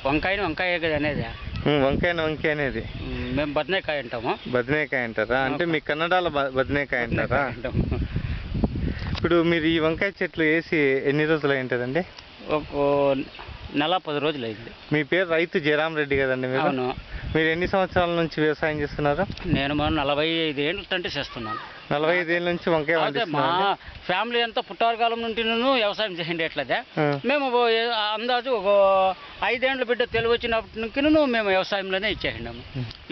వంకాయని వంకాయ అనేది వంకాయ అనేది మేము బదనేకాయ అంటాము. బదనేకాయ అంటారా? అంటే మీ కన్నడలో బదనేకాయ అంటారా? ఇప్పుడు మీరు ఈ వంకాయ చెట్లు వేసి ఎన్ని రోజులు అయింటుందండి? ఒక నెల 10 రోజులు అయింది. మీ పేరు రైతు జయరామ్ రెడ్డి కదండి మీరు? అవును. మీరు ఎన్ని సంవత్సరాల నుంచి వ్యవసాయం చేస్తున్నారు? నేను 45 ఏళ్ళ అంటే చేస్తున్నాను. 45 ఏళ్ళ నుంచి వంకాయ మా ఫ్యామిలీ అంతా పుట్టారకాలం నుండి నేను వ్యవసాయం చేయండి. మేము అందాజు ఒక 5 ఏళ్ళ బిడ్డ తెలివి వచ్చినప్పటి నుంచి మేము వ్యవసాయంలోనే ఇచ్చేసినాము.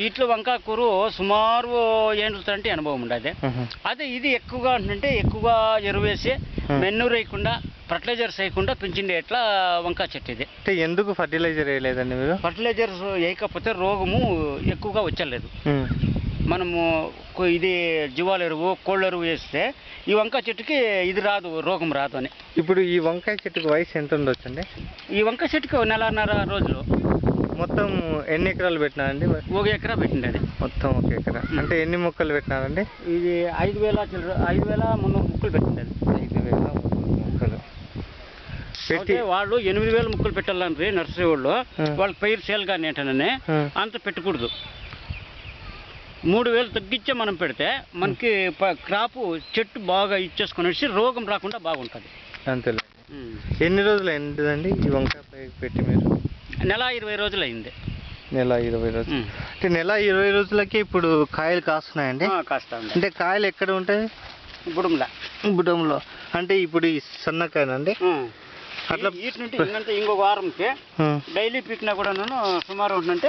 ఇట్లు వంకాయ కూర సుమారు ఏంటంటే అనుభవం ఉండదు. అదే ఇది ఎక్కువగా అంటే ఎక్కువగా ఎరువు వేసి మెన్నూరు వేయకుండా ఫర్టిలైజర్స్ వేయకుండా పెంచిండే ఎట్లా వంకాయ చెట్టు ఇది. అంటే ఎందుకు ఫర్టిలైజర్ వేయలేదండి మీరు? ఫర్టిలైజర్స్ వేయకపోతే రోగము ఎక్కువగా వచ్చలేదు. మనము ఇది జీవాల ఎరువు కోళ్ళ ఎరువు వేస్తే ఈ వంకాయ చెట్టుకి ఇది రాదు, రోగం రాదు అని. ఇప్పుడు ఈ వంకాయ చెట్టుకు వయసు ఎంత ఉండొచ్చండి? ఈ వంకాయ చెట్టుకి 1.5 రోజులు. మొత్తం ఎన్ని ఎకరాలు పెట్టినారండి? 1 ఎకరా పెట్టింది అది. మొత్తం 1 ఎకరా అంటే ఎన్ని మొక్కలు పెట్టినారండి? ఇది 5,300 మొక్కలు పెట్టింది అది. 5,300 మొక్కలు పెట్టి వాళ్ళు 8,000 మొక్కలు పెట్టాలని నర్సరీ వాళ్ళు వాళ్ళకి పైరు సేల్ కానీ ఏంటనే అంత పెట్టకూడదు. 3,000 తగ్గించే మనం పెడితే మనకి క్రాపు చెట్టు బాగా ఇచ్చేసుకునేసి రోగం రాకుండా బాగుంటుంది. అంతేలే. ఎన్ని రోజులు అయిందండి ఈ వంకాయ పెట్టి మీరు? నెల 20 రోజులు అయింది. నెల 20 రోజులు అంటే నెల 20 రోజులకి ఇప్పుడు కాయలు కాస్తున్నాయండి? కాస్తా. అంటే కాయలు ఎక్కడ ఉంటాయి? బుడంలో అంటే ఇప్పుడు ఈ సన్నకాయనండి. అట్లా వీటి నుండి ఇంకొక వారంకి డైలీ పీకినా కూడా సుమారు ఉంటుందంటే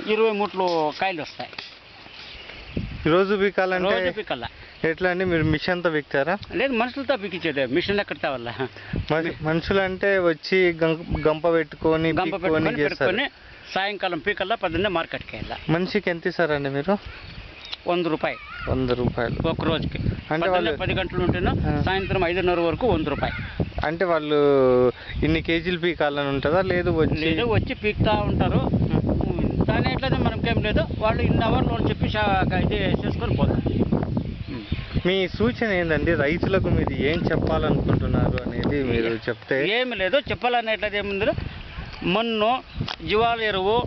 20 మూట్లు కాయలు వస్తాయి. రోజు పీకాలంటే పీకల్లా. ఎట్లా అండి? మీరు మిషన్తో పీకుతారా? లేదు, మనుషులతో పీకించేది. మిషన్ ఎక్కడ తేవాలా? మనుషులు అంటే వచ్చి గంప పెట్టుకొని సాయంకాలం పీకల్లా 10 మార్కెట్కి వెళ్ళా. మనిషికి ఎంత ఇస్తారండి మీరు? 100 రూపాయలు. 100 రూపాయలు ఒక రోజుకి. అంటే వాళ్ళు 10 గంటలు ఉంటేనో సాయంత్రం 5:30 వరకు 100 రూపాయలు. అంటే వాళ్ళు ఇన్ని కేజీలు పీకాలని ఉంటుందా? లేదు వచ్చి పీకుతా ఉంటారు. దాని ఎట్లయితే మనకేం లేదు, వాళ్ళు ఇన్ని అవర్లో చెప్పి ఇది చేసుకొని పోతారు. మీ సూచన ఏంటండి రైతులకు? మీరు ఏం చెప్పాలనుకుంటున్నారు అనేది మీరు చెప్తే. ఏమి లేదు, చెప్పాలనేట్లయితే ఏముంది, మన్ను జీవాల ఎరువు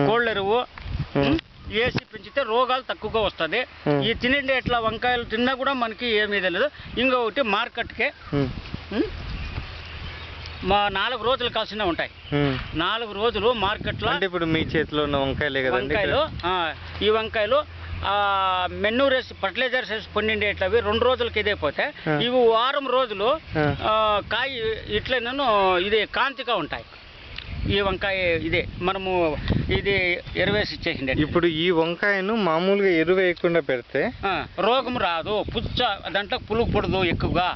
కోళ్ళ ఎరువు వేసి పెంచితే రోగాలు తక్కువగా వస్తుంది. ఈ తినండి ఎట్లా వంకాయలు తిన్నా కూడా మనకి ఏమీ తెలియదు. ఇంకొకటి మార్కెట్కే మా 4 రోజులు కాల్సిన ఉంటాయి. 4 రోజులు మార్కెట్లో. అంటే ఇప్పుడు మీ చేతిలో ఉన్న వంకాయలే కదండి? ఈ వంకాయలు మెన్నూరు వేసి ఫర్టిలైజర్స్ వేసి పండిండేట్లవి 2 రోజులకి ఇదైపోతే ఇవి 1 వారం రోజులు కాయ ఇట్లనూ ఇది కాంతిగా ఉంటాయి. ఈ వంకాయ ఇదే మనము ఇది ఎరువేసి ఇచ్చేసిండే. ఇప్పుడు ఈ వంకాయను మామూలుగా ఎరువు వేయకుండా పెడితే రోగం రాదు, దాంట్లో పులుగు పడదు ఎక్కువగా.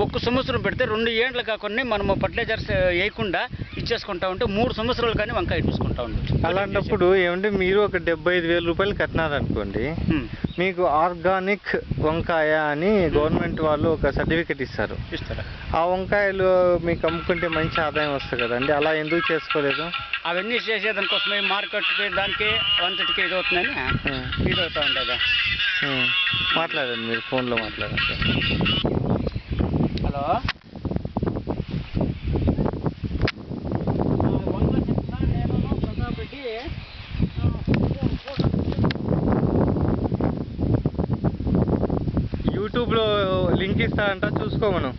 1 సంవత్సరం పెడితే 2 ఏళ్ళు కాకుండా మనము ఫర్టిలైజర్స్ వేయకుండా ఇచ్చేసుకుంటా ఉంటే 3 సంవత్సరాలు కానీ వంకాయ చూసుకుంటా ఉండొచ్చు. అలాంటప్పుడు ఏమంటే మీరు ఒక 75,000 రూపాయలు కట్టినారనుకోండి, మీకు ఆర్గానిక్ వంకాయ అని గవర్నమెంట్ వాళ్ళు ఒక సర్టిఫికెట్ ఇస్తారు. ఆ వంకాయలు మీకు అమ్ముకుంటే మంచి ఆదాయం వస్తుంది కదండి. అలా ఎందుకు చేసుకోలేదు? అవన్నీ చేసేదానికోసమే మార్కెట్కి దానికి వంతటికి ఇది అవుతుందని ఇది అవుతా ఉండేదా. మాట్లాడండి, మీరు ఫోన్లో మాట్లాడండి. హలో, యూట్యూబ్లో లింక్ ఇస్తారంట, చూసుకో మనం.